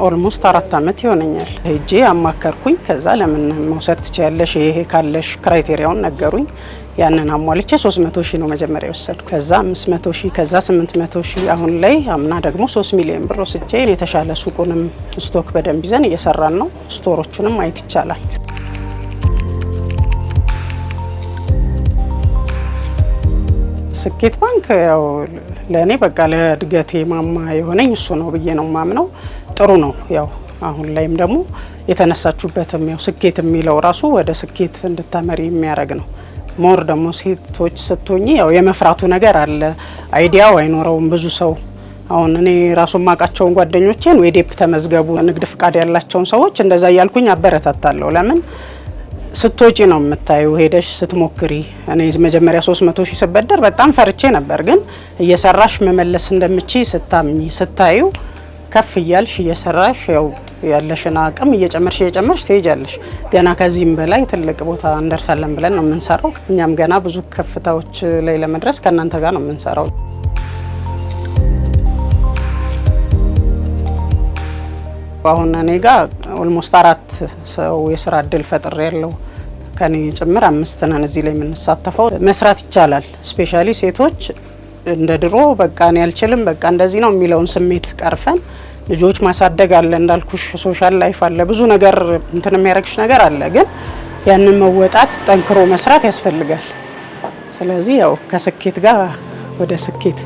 ኦልሞስት 4 አመት ይሆነኛል። ሄጄ አማከርኩኝ። ከዛ ለምን መውሰድ ትችያለሽ ይሄ ካለሽ ክራይቴሪያውን ነገሩኝ። ያንን አሟልቼ 300,000 ነው መጀመሪያ ወሰድኩ። ከዛ 500,000 ከዛ 800,000 አሁን ላይ አምና ደግሞ 3 ሚሊዮን ብር ወስጄ የተሻለ ሱቁንም ስቶክ በደንብ ይዘን እየሰራን ነው። ስቶሮቹንም ማየት ይቻላል። ስኬት ባንክ ያው ለኔ በቃ ለእድገቴ ማማ የሆነኝ እሱ ነው ብዬ ነው ማምነው። ጥሩ ነው። ያው አሁን ላይም ደግሞ የተነሳችሁበትም ያው ስኬት የሚለው ራሱ ወደ ስኬት እንድታመሪ የሚያረግ ነው። ሞር ደግሞ ሴቶች ስትሆኚ ያው የመፍራቱ ነገር አለ። አይዲያው አይኖረውም ብዙ ሰው። አሁን እኔ ራሱ ማቃቸውን ጓደኞቼን ዌዴፕ ተመዝገቡ ንግድ ፍቃድ ያላቸውን ሰዎች እንደዛ ያልኩኝ አበረታታለሁ። ለምን ስትወጪ ነው የምታዩ ሄደሽ ስትሞክሪ። እኔ መጀመሪያ 300,000 ስበደር በጣም ፈርቼ ነበር። ግን እየሰራሽ መመለስ እንደምችይ ስታምኚ ስታዩ ከፍ ይያልሽ እየሰራሽ ያው ያለሽና አቅም እየጨመርሽ ትሄጃለሽ። ገና ከዚህም በላይ ትልቅ ቦታ እንደርሳለን ብለን ነው የምንሰራው። እኛም ገና ብዙ ከፍታዎች ላይ ለመድረስ ከእናንተ ጋር ነው የምንሰራው። አሁን እኔ ጋር ኦልሞስት 4 ሰው የስራ እድል ፈጥሬ ያለው ከኔ ጭምር 5 ነን እዚህ ላይ የምንሳተፈው። መስራት ይቻላል። ስፔሻሊ ሴቶች እንደ ድሮ በቃ እኔ አልችልም በቃ እንደዚህ ነው የሚለውን ስሜት ቀርፈን ልጆች ማሳደግ አለ እንዳልኩሽ ሶሻል ላይፍ አለ ብዙ ነገር እንትን የሚያረግሽ ነገር አለ። ግን ያንን መወጣት ጠንክሮ መስራት ያስፈልጋል። ስለዚህ ያው ከስኬት ጋር ወደ ስኬት